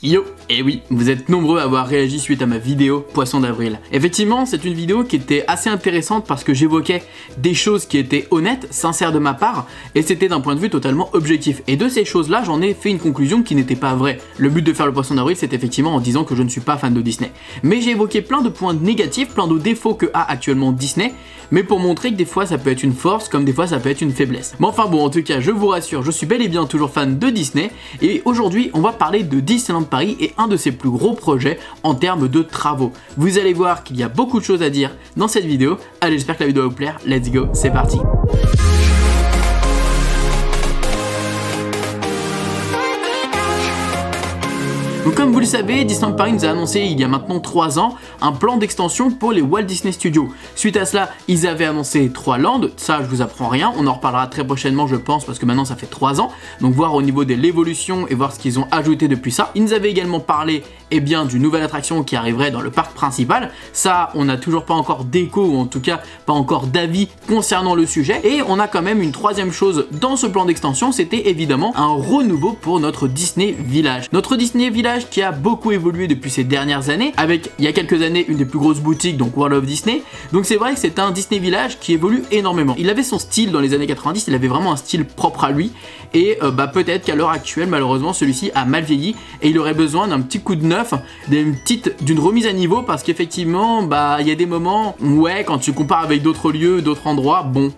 Yo, et oui, vous êtes nombreux à avoir réagi suite à ma vidéo Poisson d'avril. Effectivement, c'est une vidéo qui était assez intéressante parce que j'évoquais des choses qui étaient honnêtes, sincères de ma part, et c'était d'un point de vue totalement objectif. Et de ces choses-là, j'en ai fait une conclusion qui n'était pas vraie. Le but de faire le Poisson d'avril, c'est effectivement en disant que je ne suis pas fan de Disney. Mais j'ai évoqué plein de points négatifs, plein de défauts que a actuellement Disney, mais pour montrer que des fois ça peut être une force, comme des fois ça peut être une faiblesse. Mais enfin bon, en tout cas, je vous rassure, je suis bel et bien toujours fan de Disney, et aujourd'hui, on va parler de Disneyland Paris et un de ses plus gros projets en termes de travaux. Vous allez voir qu'il y a beaucoup de choses à dire dans cette vidéo. Allez, j'espère que la vidéo va vous plaire. Let's go, c'est parti. Donc comme vous le savez, Disneyland Paris nous a annoncé il y a maintenant 3 ans un plan d'extension pour les Walt Disney Studios. Suite à cela, ils avaient annoncé 3 lands, ça je vous apprends rien, on en reparlera très prochainement je pense parce que maintenant ça fait 3 ans, donc voir au niveau de l'évolution et voir ce qu'ils ont ajouté depuis ça. Ils nous avaient également parlé d'une nouvelle attraction qui arriverait dans le parc principal, ça on n'a toujours pas encore d'écho ou en tout cas pas encore d'avis concernant le sujet, et on a quand même une troisième chose dans ce plan d'extension, c'était évidemment un renouveau pour notre Disney Village. Notre Disney Village qui a beaucoup évolué depuis ces dernières années, avec il y a quelques années une des plus grosses boutiques, donc World of Disney, donc c'est vrai que c'est un Disney Village qui évolue énormément. Il avait son style dans les années 90, il avait vraiment un style propre à lui, et peut-être qu'à l'heure actuelle malheureusement celui-ci a mal vieilli et il aurait besoin d'un petit coup de neuf, d'une remise à niveau, parce qu'effectivement il y a des moments ouais, quand tu compares avec d'autres lieux, d'autres endroits, bon,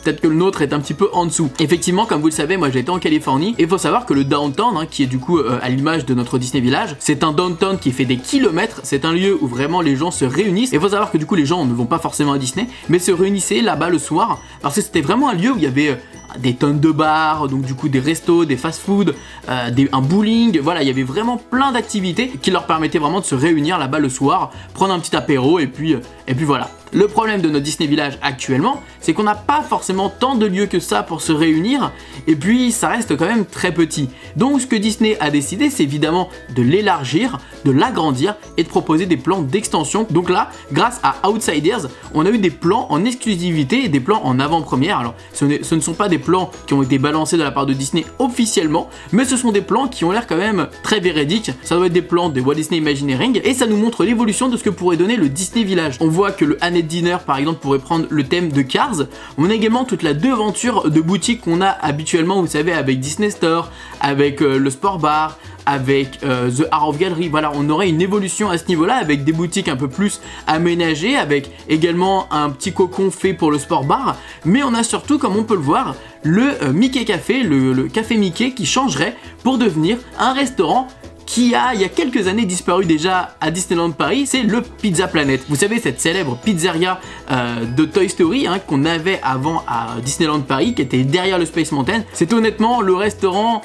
peut-être que le nôtre est un petit peu en dessous. Effectivement, comme vous le savez, moi j'ai été en Californie et il faut savoir que le downtown, qui est du coup à l'image de notre Disney Village, c'est un downtown qui fait des kilomètres, c'est un lieu où vraiment les gens se réunissent, et il faut savoir que du coup les gens ne vont pas forcément à Disney, mais se réunissaient là-bas le soir, parce que c'était vraiment un lieu où il y avait des tonnes de bars, donc du coup des restos, des fast-food, un bowling, voilà, il y avait vraiment plein d'activités qui leur permettaient vraiment de se réunir là-bas le soir, prendre un petit apéro et puis voilà. Le problème de notre Disney Village actuellement, c'est qu'on n'a pas forcément tant de lieux que ça pour se réunir, et puis ça reste quand même très petit. Donc ce que Disney a décidé, c'est évidemment de l'élargir, de l'agrandir et de proposer des plans d'extension. Donc là, grâce à Outsiders, on a eu des plans en exclusivité et des plans en avant-première. Alors ce ne sont pas des plans qui ont été balancés de la part de Disney officiellement, mais ce sont des plans qui ont l'air quand même très véridiques. Ça doit être des plans des Walt Disney Imagineering, et ça nous montre l'évolution de ce que pourrait donner le Disney Village. On voit que le Dinner par exemple pourrait prendre le thème de Cars. On a également toute la devanture de boutiques qu'on a habituellement, vous savez, avec Disney Store, avec le Sport Bar, avec The Art of Gallery. Voilà, on aurait une évolution à ce niveau-là avec des boutiques un peu plus aménagées, avec également un petit cocon fait pour le Sport Bar, mais on a surtout, comme on peut le voir, le Mickey Café, le café Mickey qui changerait pour devenir un restaurant qui a, il y a quelques années, disparu déjà à Disneyland Paris, c'est le Pizza Planet. Vous savez, cette célèbre pizzeria de Toy Story qu'on avait avant à Disneyland Paris, qui était derrière le Space Mountain. C'est honnêtement le restaurant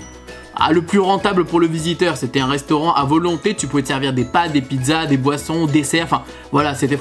le plus rentable pour le visiteur. C'était un restaurant à volonté, tu pouvais te servir des pâtes, des pizzas, des boissons, desserts, enfin voilà, c'était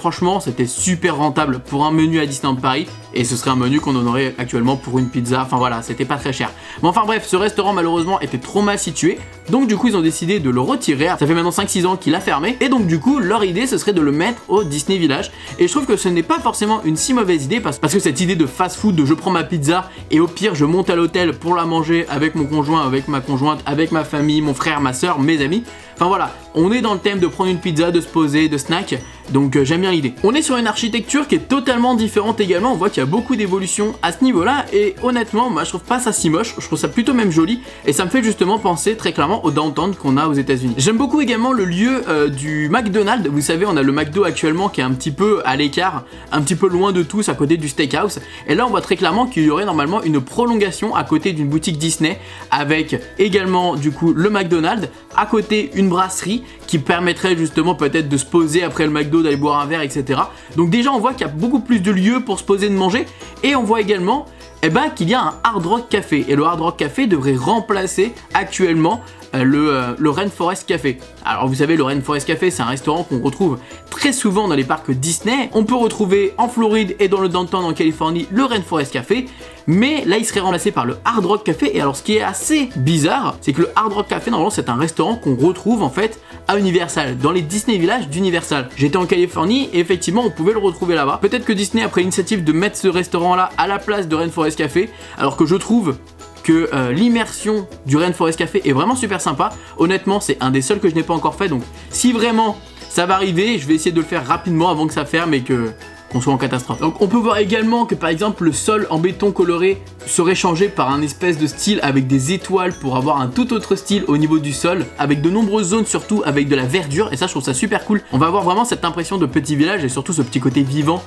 super rentable pour un menu à Disneyland Paris, et ce serait un menu qu'on en aurait actuellement pour une pizza, enfin voilà, c'était pas très cher. Mais enfin bref, ce restaurant malheureusement était trop mal situé, donc du coup ils ont décidé de le retirer. Ça fait maintenant 5-6 ans qu'il a fermé, et donc du coup leur idée ce serait de le mettre au Disney Village, et je trouve que ce n'est pas forcément une si mauvaise idée, parce que cette idée de fast food, de je prends ma pizza et au pire je monte à l'hôtel pour la manger avec mon conjoint, avec ma conjointe, avec ma famille, mon frère, ma soeur, mes amis, enfin voilà, on est dans le thème de prendre une pizza, de se poser, de snack, donc j'aime bien l'idée. On est sur une architecture qui est totalement différente également, on voit qu'il y a beaucoup d'évolution à ce niveau-là, et honnêtement, moi je trouve pas ça si moche, je trouve ça plutôt même joli, et ça me fait justement penser très clairement au downtown qu'on a aux États-Unis. J'aime beaucoup également le lieu du McDonald's. Vous savez, on a le McDo actuellement qui est un petit peu à l'écart, un petit peu loin de tous, à côté du steakhouse, et là on voit très clairement qu'il y aurait normalement une prolongation à côté d'une boutique Disney, avec également du coup le McDonald's, à côté une brasserie qui permettrait justement peut-être de se poser après le McDo, d'aller boire un verre, etc. Donc déjà on voit qu'il y a beaucoup plus de lieux pour se poser, de manger, et on voit également qu'il y a un Hard Rock Café, et le Hard Rock Café devrait remplacer actuellement le Rainforest Café. Alors vous savez, le Rainforest Café, c'est un restaurant qu'on retrouve très souvent dans les parcs Disney. On peut retrouver en Floride et dans le downtown en Californie le Rainforest Café, mais là il serait remplacé par le Hard Rock Café. Et alors ce qui est assez bizarre, c'est que le Hard Rock Café, normalement c'est un restaurant qu'on retrouve en fait à Universal, dans les Disney Village d'Universal. J'étais en Californie et effectivement on pouvait le retrouver là-bas. Peut-être que Disney a pris l'initiative de mettre ce restaurant là à la place de Rainforest Café, alors que je trouve que l'immersion du Rainforest Café est vraiment super sympa. Honnêtement, c'est un des seuls que je n'ai pas encore fait, donc si vraiment ça va arriver, je vais essayer de le faire rapidement avant que ça ferme et qu'on soit en catastrophe. Donc on peut voir également que par exemple le sol en béton coloré serait changé par un espèce de style avec des étoiles pour avoir un tout autre style au niveau du sol, avec de nombreuses zones surtout avec de la verdure, et ça je trouve ça super cool. On va avoir vraiment cette impression de petit village et surtout ce petit côté vivant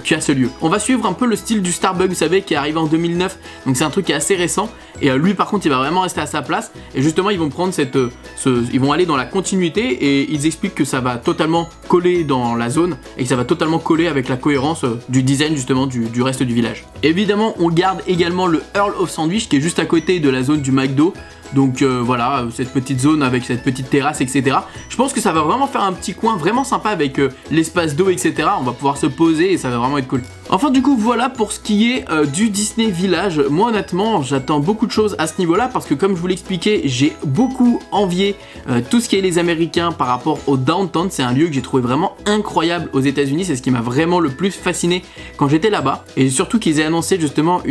qu'a ce lieu. On va suivre un peu le style du Starbug, vous savez, qui est arrivé en 2009, donc c'est un truc qui est assez récent, et lui par contre il va vraiment rester à sa place, et justement ils vont prendre ils vont aller dans la continuité, et ils expliquent que ça va totalement coller dans la zone, et que ça va totalement coller avec la cohérence du design justement du reste du village. Évidemment on garde également le Earl of Sandwich qui est juste à côté de la zone du McDo. Donc voilà, cette petite zone avec cette petite terrasse, etc. Je pense que ça va vraiment faire un petit coin vraiment sympa avec l'espace d'eau, etc. On va pouvoir se poser et ça va vraiment être cool. Enfin du coup voilà pour ce qui est du Disney Village. Moi honnêtement j'attends beaucoup de choses à ce niveau là parce que comme je vous l'expliquais, j'ai beaucoup envié tout ce qui est les Américains par rapport au Downtown. C'est un lieu que j'ai trouvé vraiment incroyable aux États-Unis. C'est ce qui m'a vraiment le plus fasciné quand j'étais là-bas, et surtout qu'ils aient annoncé justement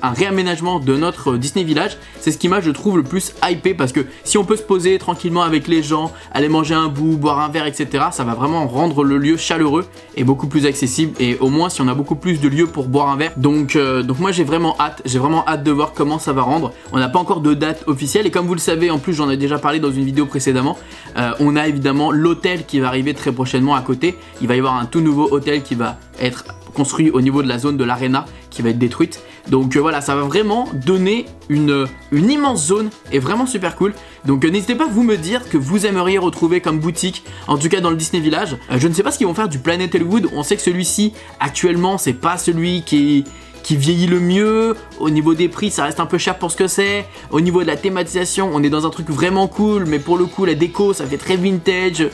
un réaménagement de notre Disney Village. C'est ce qui m'a, je trouve, le plus hypé, parce que si on peut se poser tranquillement avec les gens, aller manger un bout, boire un verre, etc., ça va vraiment rendre le lieu chaleureux et beaucoup plus accessible, et au moins si on a beaucoup plus de lieux pour boire un verre. Donc moi j'ai vraiment hâte de voir comment ça va rendre. On n'a pas encore de date officielle, et comme vous le savez, en plus j'en ai déjà parlé dans une vidéo précédemment, on a évidemment l'hôtel qui va arriver très prochainement à côté. Il va y avoir un tout nouveau hôtel qui va être construit au niveau de la zone de l'arena qui va être détruite. Donc voilà, ça va vraiment donner une immense zone et vraiment super cool. Donc n'hésitez pas à vous me dire que vous aimeriez retrouver comme boutique, en tout cas dans le Disney Village. Je ne sais pas ce qu'ils vont faire du Planet Hollywood. On sait que celui-ci actuellement c'est pas celui qui vieillit le mieux. Au niveau des prix ça reste un peu cher pour ce que c'est. Au niveau de la thématisation on est dans un truc vraiment cool, mais pour le coup la déco ça fait très vintage.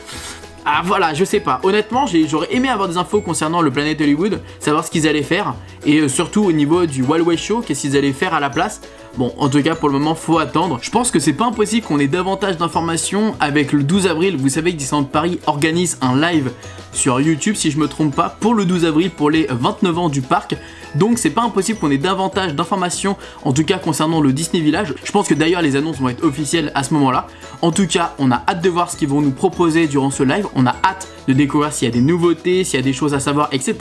Ah voilà, je sais pas. Honnêtement, j'aurais aimé avoir des infos concernant le Planet Hollywood, savoir ce qu'ils allaient faire, et surtout au niveau du Wild West Show, qu'est-ce qu'ils allaient faire à la place. Bon, en tout cas, pour le moment, faut attendre. Je pense que c'est pas impossible qu'on ait davantage d'informations avec le 12 avril. Vous savez que Disneyland Paris organise un live sur YouTube, si je me trompe pas, pour le 12 avril, pour les 29 ans du parc. Donc c'est pas impossible qu'on ait davantage d'informations, en tout cas concernant le Disney Village. Je pense que d'ailleurs les annonces vont être officielles à ce moment-là. En tout cas, on a hâte de voir ce qu'ils vont nous proposer durant ce live. On a hâte de découvrir s'il y a des nouveautés, s'il y a des choses à savoir, etc.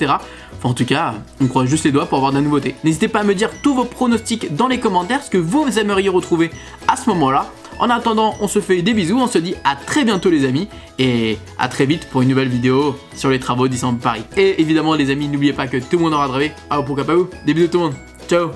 Enfin, en tout cas, on croise juste les doigts pour avoir de la nouveauté. N'hésitez pas à me dire tous vos pronostics dans les commentaires, ce que vous aimeriez retrouver à ce moment-là. En attendant, on se fait des bisous, on se dit à très bientôt les amis, et à très vite pour une nouvelle vidéo sur les travaux Disneyland Paris. Et évidemment les amis, n'oubliez pas que tout le monde aura rêvé. Ah, pourquoi pas vous. Des bisous tout le monde, ciao.